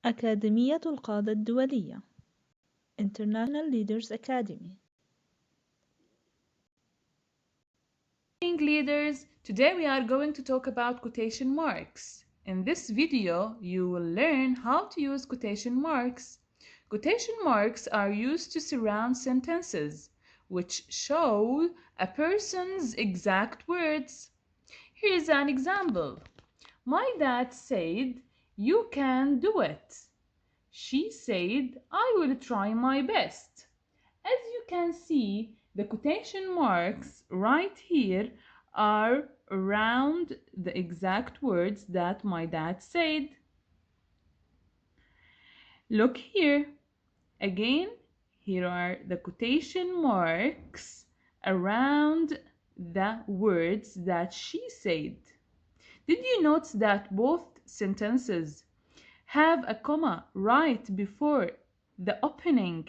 أكاديمية القادة الدولية International Leaders Academy. Leaders, today we are going to talk about quotation marks. In this video, you will learn how to use quotation marks. Quotation marks are used to surround sentences, which show a person's exact words. Here is an example. My dad said, "You can do it." She said, "I will try my best." As you can see, the quotation marks right here are around the exact words that my dad said. Look here. Again, here are the quotation marks around the words that she said. Did you notice that both sentences have a comma right before the opening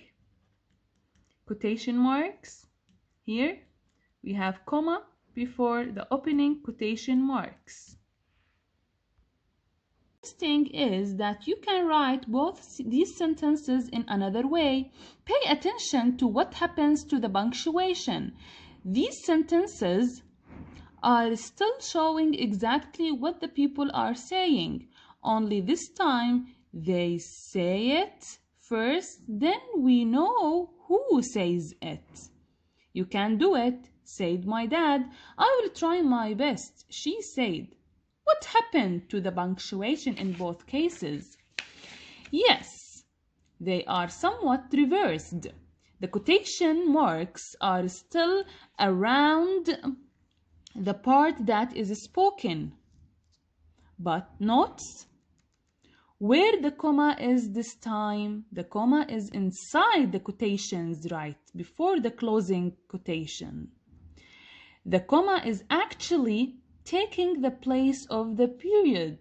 quotation marks? Here we have comma before the opening quotation marks. The thing is that you can write both these sentences in another way. Pay attention to what happens to the punctuation. These sentences are still showing exactly what the people are saying, only this time they say it first, then we know who says it. "You can do it," said my dad. "I will try my best," she said. What happened to the punctuation in both cases? Yes, they are somewhat reversed. The quotation marks are still around the part that is spoken, but notice where the comma is this time. The comma is inside the quotations right before the closing quotation. The comma is actually taking the place of the period.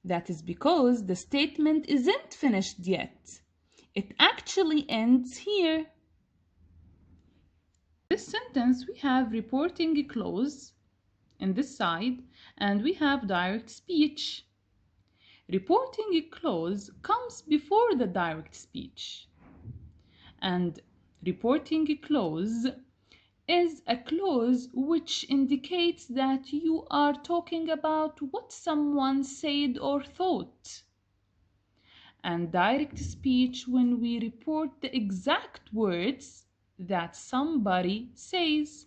That is because the statement isn't finished yet. It actually ends here. This sentence we have reporting clause in this side and we have direct speech. Reporting clause comes before the direct speech, and reporting clause is a clause which indicates that you are talking about what someone said or thought. And direct speech when we report the exact words that somebody says.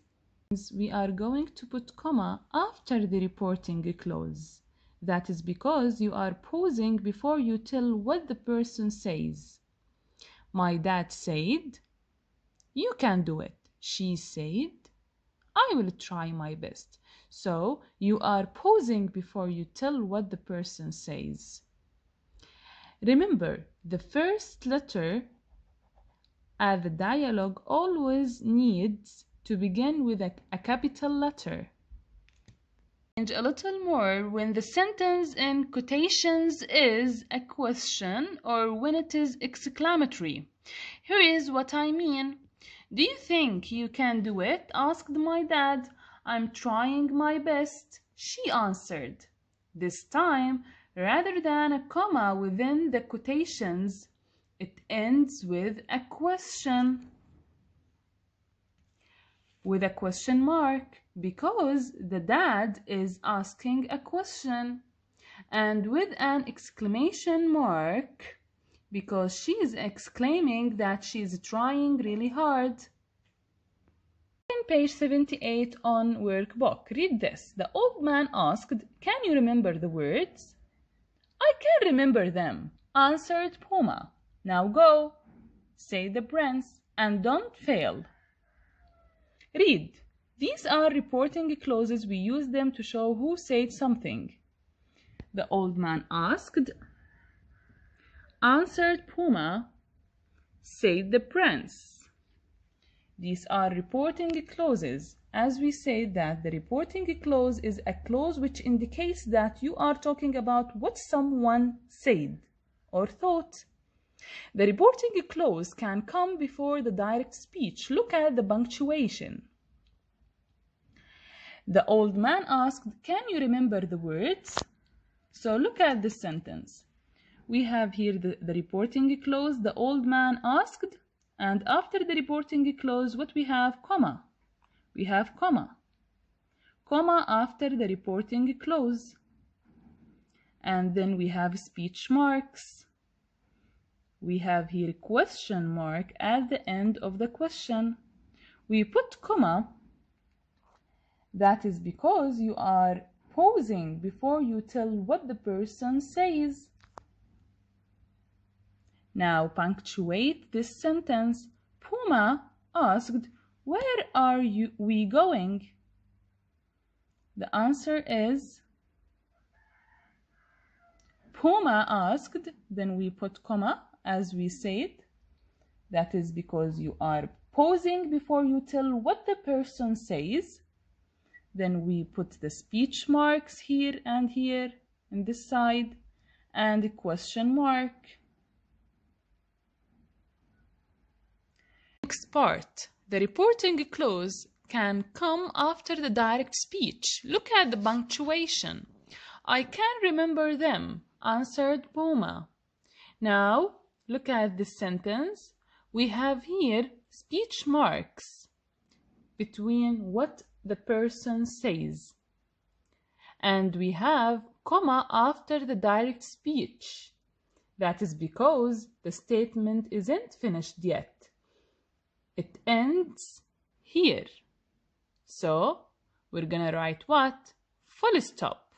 We are going to put comma after the reporting clause. That is because you are pausing before you tell what the person says. My dad said, "You can do it." She said, "I will try my best." So you are pausing before you tell what the person says. Remember, the first letter at the dialogue always needs to begin with a capital letter. And a little more when the sentence in quotations is a question or when it is exclamatory. Here is what I mean. "Do you think you can do it?" asked my dad. "I'm trying my best," she answered. This time, rather than a comma within the quotations, it ends with a question. With a question mark, because the dad is asking a question, and with an exclamation mark because she is exclaiming that she is trying really hard. In page 78 on workbook, read this. The old man asked, "Can you remember the words?" "I can remember them," answered Puma. "Now go," said the prince, "and don't fail." Read. These are reporting clauses. We use them to show who said something. The old man asked, answered Puma, said the prince. These are reporting clauses. As we said that the reporting clause is a clause which indicates that you are talking about what someone said or thought. The reporting clause can come before the direct speech. Look at the punctuation. The old man asked, "Can you remember the words?" So look at this sentence. we have here the reporting clause. The old man asked, and after the reporting clause, what we have? Comma. We have comma. Comma after the reporting clause. And then we have speech marks. We have here question mark at the end of the question. We put comma. That is because you are pausing before you tell what the person says. Now punctuate this sentence. Puma asked, "Where are we going?" The answer is Puma asked, then we put comma as we said. That is because you are pausing before you tell what the person says. Then we put the speech marks here and here on this side and a question mark. Next part, the reporting clause can come after the direct speech. Look at the punctuation. "I can remember them," answered Puma. Now, look at this sentence. We have here speech marks between what the person says. And we have comma after the direct speech. That is because the statement isn't finished yet. It ends here. So, we're gonna write what? Full stop.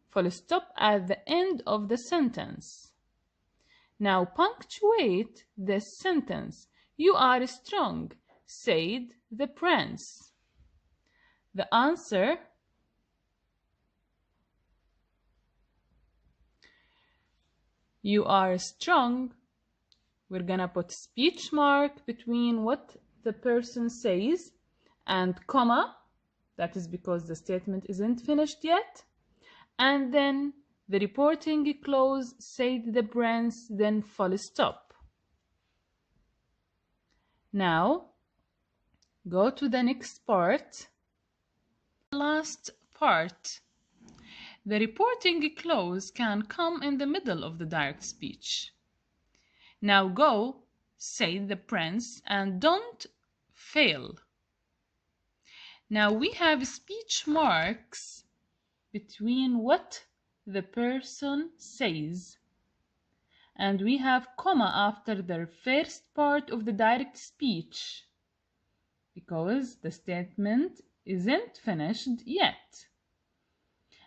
Full stop at the end of the sentence. Now punctuate this sentence. "You are strong," said the prince. The answer, "You are strong." We're gonna put speech mark between what the person says and comma. That is because the statement isn't finished yet. And then the reporting clause, said the prince, then full stop. Now, go to the next part. Last part. The reporting clause can come in the middle of the direct speech. Now go, said the prince, and don't fail. Now we have speech marks between what the person says, and we have comma after the first part of the direct speech because the statement isn't finished yet.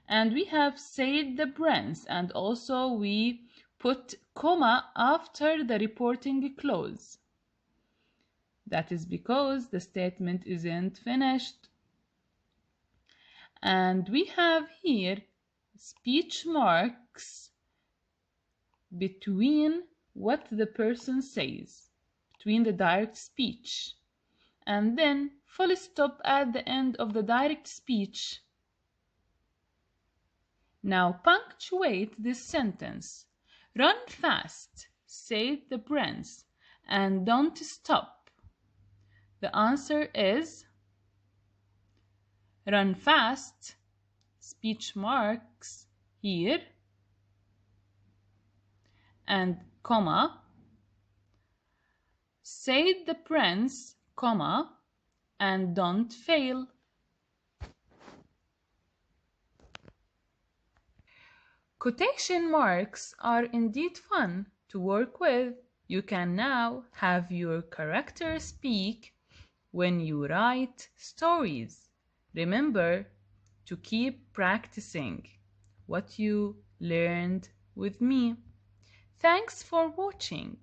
And we have said the prince, and also we put comma after the reporting clause. That is because the statement isn't finished. And we have here speech marks between what the person says, between the direct speech, and then full stop at the end of the direct speech. Now punctuate this sentence. "Run fast," said the prince, "and don't stop." The answer is run fast, speech marks here, and comma, said the prince, comma, and don't fail. Quotation marks are indeed fun to work with. You can now have your character speak when you write stories. Remember to keep practicing what you learned with me. Thanks for watching.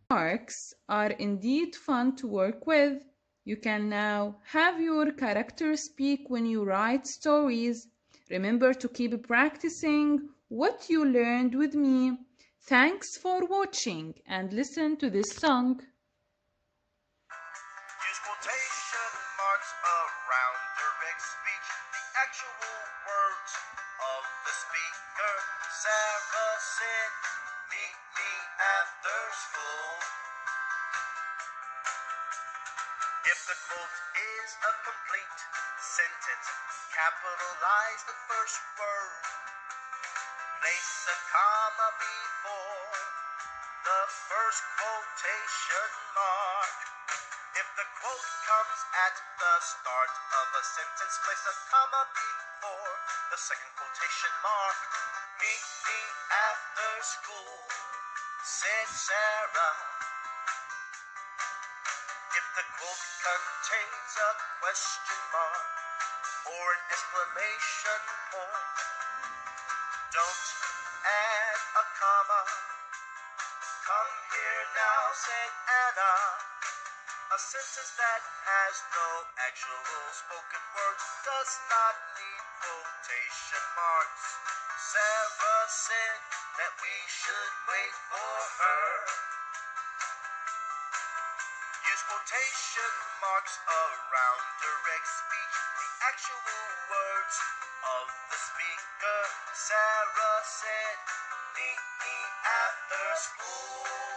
Marks are indeed fun to work with. You can now have your character speak when you write stories. Remember to keep practicing what you learned with me. Thanks for watching and listen to this song. Use quotation marks around direct speech. The actual words of the speaker. Sarah said, "Meet me after school." If the quote is a complete sentence, capitalize the first word. Place a comma before the first quotation mark. If the quote comes at the start of a sentence, place a comma before the second quotation mark. Meet me after school, said Sarah. If the quote contains a question mark or an exclamation point, don't add a comma. Come here now, said Anna. A sentence that has no actual spoken words does not need quotation marks. Sarah said that we should wait for her. Use quotation marks around direct speech, the actual words of the speaker. Sarah said, meet me after school.